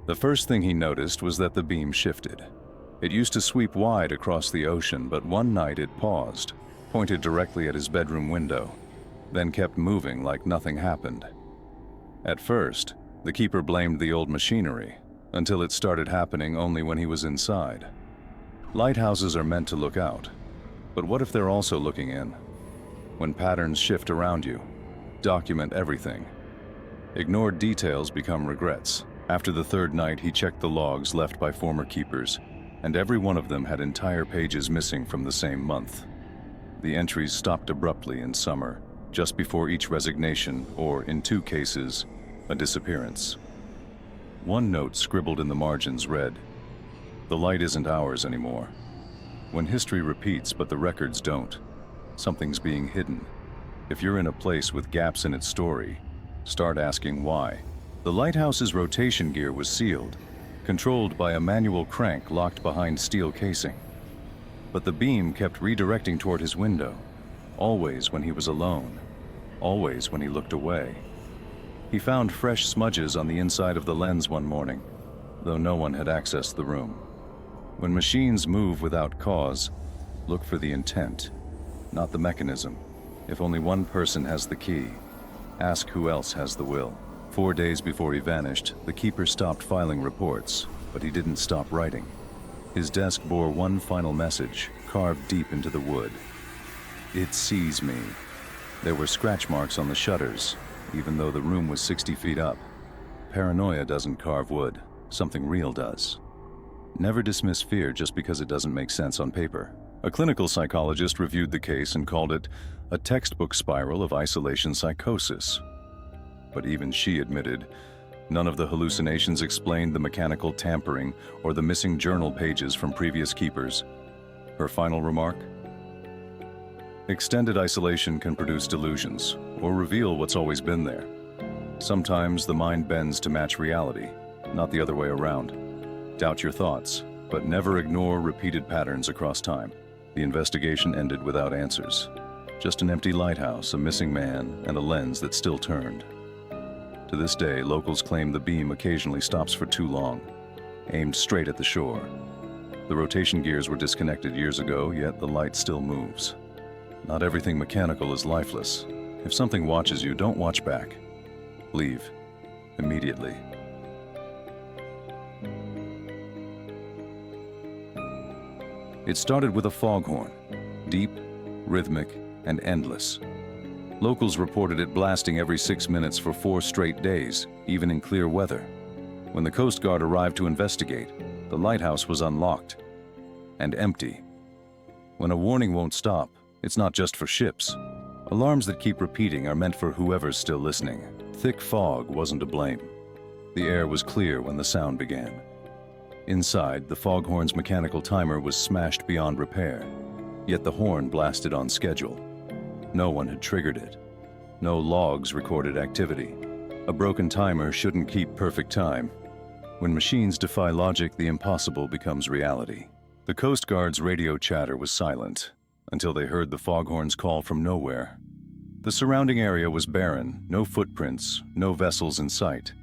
The first thing he noticed was that the beam shifted. It used to sweep wide across the ocean, but one night it paused, pointed directly at his bedroom window, then kept moving like nothing happened. At first, the keeper blamed the old machinery, until it started happening only when he was inside. Lighthouses are meant to look out, but what if they're also looking in? When patterns shift around you, document everything. Ignored details become regrets. After the third night, he checked the logs left by former keepers, and every one of them had entire pages missing from the same month. The entries stopped abruptly in summer, just before each resignation, or in 2 cases, a disappearance. One note scribbled in the margins read, "The light isn't ours anymore." When history repeats but the records don't, something's being hidden. If you're in a place with gaps in its story, start asking why. The lighthouse's rotation gear was sealed, controlled by a manual crank locked behind steel casing. But the beam kept redirecting toward his window, always when he was alone, always when he looked away. He found fresh smudges on the inside of the lens one morning, though no one had accessed the room. When machines move without cause, look for the intent, not the mechanism. If only one person has the key, ask who else has the will. 4 days before he vanished, the keeper stopped filing reports, but he didn't stop writing. His desk bore one final message, carved deep into the wood. "It sees me." There were scratch marks on the shutters, even though the room was 60 feet up. Paranoia doesn't carve wood, something real does. Never dismiss fear just because it doesn't make sense on paper. A clinical psychologist reviewed the case and called it a textbook spiral of isolation psychosis. But even she admitted none of the hallucinations explained the mechanical tampering or the missing journal pages from previous keepers. Her final remark? Extended isolation can produce delusions or reveal what's always been there. Sometimes the mind bends to match reality, not the other way around. Doubt your thoughts, but never ignore repeated patterns across time. The investigation ended without answers. Just an empty lighthouse, a missing man, and a lens that still turned. To this day, locals claim the beam occasionally stops for too long, aimed straight at the shore. The rotation gears were disconnected years ago, yet the light still moves. Not everything mechanical is lifeless. If something watches you, don't watch back. Leave immediately. It started with a foghorn, deep, rhythmic, and endless. Locals reported it blasting every 6 minutes for 4 straight days, even in clear weather. When the Coast Guard arrived to investigate, the lighthouse was unlocked and empty. When a warning won't stop, it's not just for ships. Alarms that keep repeating are meant for whoever's still listening. Thick fog wasn't to blame. The air was clear when the sound began. Inside, the foghorn's mechanical timer was smashed beyond repair, yet the horn blasted on schedule. No one had triggered it. No logs recorded activity. A broken timer shouldn't keep perfect time. When machines defy logic, the impossible becomes reality. The Coast Guard's radio chatter was silent until they heard the foghorn's call from nowhere. The surrounding area was barren, no footprints, no vessels in sight.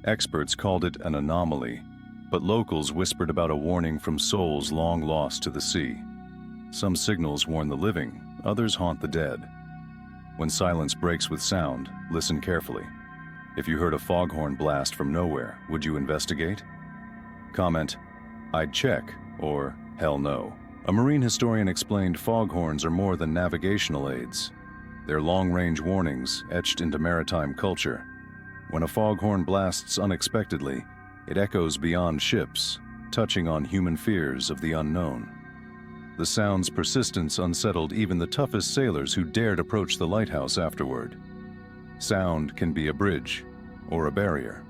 Experts called it an anomaly, but locals whispered about a warning from souls long lost to the sea. Some signals warn the living, others haunt the dead. When silence breaks with sound, listen carefully. If you heard a foghorn blast from nowhere, would you investigate? Comment, "I'd check," or "Hell no." A marine historian explained foghorns are more than navigational aids. They're long-range warnings etched into maritime culture. When a foghorn blasts unexpectedly, it echoes beyond ships, touching on human fears of the unknown. The sound's persistence unsettled even the toughest sailors who dared approach the lighthouse afterward. Sound can be a bridge or a barrier.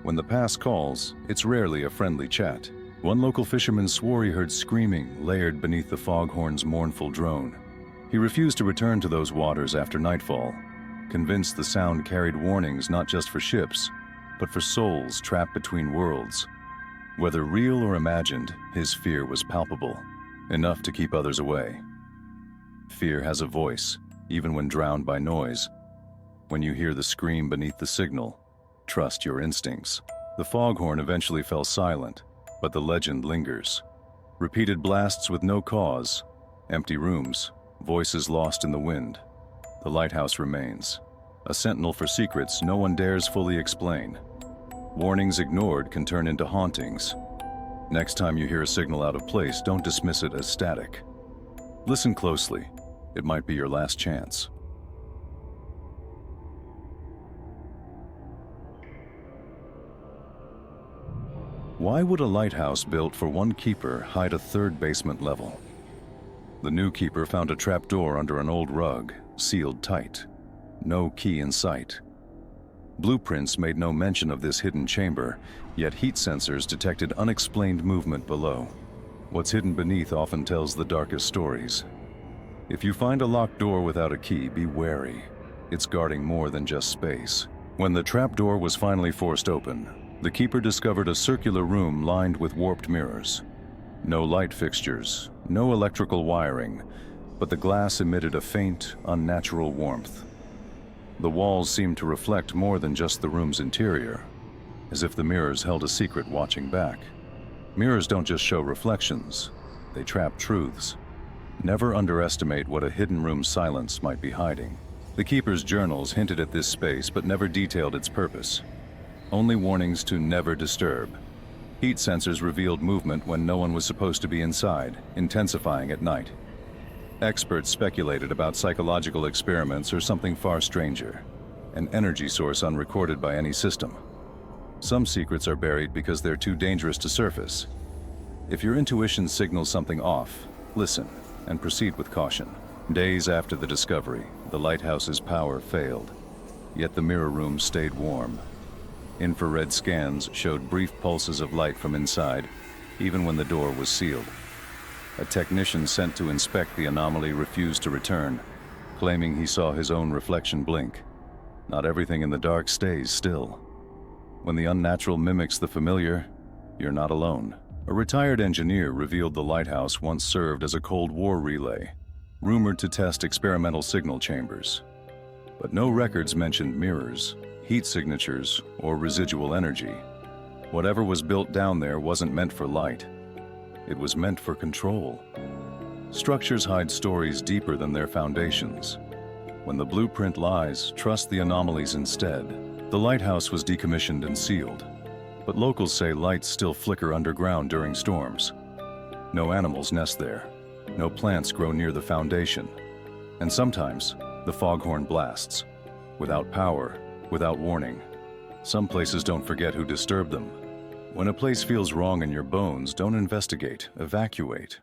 When the pass calls, it's rarely a friendly chat. One local fisherman swore he heard screaming layered beneath the foghorn's mournful drone. He refused to return to those waters after nightfall, convinced the sound carried warnings not just for ships, but for souls trapped between worlds. Whether real or imagined, his fear was palpable, enough to keep others away. Fear has a voice, even when drowned by noise. When you hear the scream beneath the signal, trust your instincts. The foghorn eventually fell silent, but the legend lingers. Repeated blasts with no cause, empty rooms, voices lost in the wind. The lighthouse remains, a sentinel for secrets no one dares fully explain. Warnings ignored can turn into hauntings. Next time you hear a signal out of place, don't dismiss it as static. Listen closely. It might be your last chance. Why would a lighthouse built for one keeper hide a third basement level? The new keeper found a trapdoor under an old rug, sealed tight. No key in sight. Blueprints made no mention of this hidden chamber, yet heat sensors detected unexplained movement below. What's hidden beneath often tells the darkest stories. If you find a locked door without a key, be wary. It's guarding more than just space. When the trapdoor was finally forced open, the keeper discovered a circular room lined with warped mirrors. No light fixtures, no electrical wiring, but the glass emitted a faint, unnatural warmth. The walls seemed to reflect more than just the room's interior, as if the mirrors held a secret watching back. Mirrors don't just show reflections, they trap truths. Never underestimate what a hidden room's silence might be hiding. The keeper's journals hinted at this space but never detailed its purpose. Only warnings to never disturb. Heat sensors revealed movement when no one was supposed to be inside, intensifying at night. Experts speculated about psychological experiments or something far stranger, an energy source unrecorded by any system. Some secrets are buried because they're too dangerous to surface. If your intuition signals something off, listen and proceed with caution. Days after the discovery, the lighthouse's power failed, yet the mirror room stayed warm. Infrared scans showed brief pulses of light from inside, even when the door was sealed. A technician sent to inspect the anomaly refused to return, claiming he saw his own reflection blink. Not everything in the dark stays still. When the unnatural mimics the familiar, you're not alone. A retired engineer revealed the lighthouse once served as a Cold War relay, rumored to test experimental signal chambers. But no records mentioned mirrors, heat signatures, or residual energy. Whatever was built down there wasn't meant for light. It was meant for control. Structures hide stories deeper than their foundations. When the blueprint lies, trust the anomalies instead. The lighthouse was decommissioned and sealed, but locals say lights still flicker underground during storms. No animals nest there. No plants grow near the foundation. And sometimes, the foghorn blasts. Without power, without warning. Some places don't forget who disturbed them. When a place feels wrong in your bones, don't investigate, evacuate.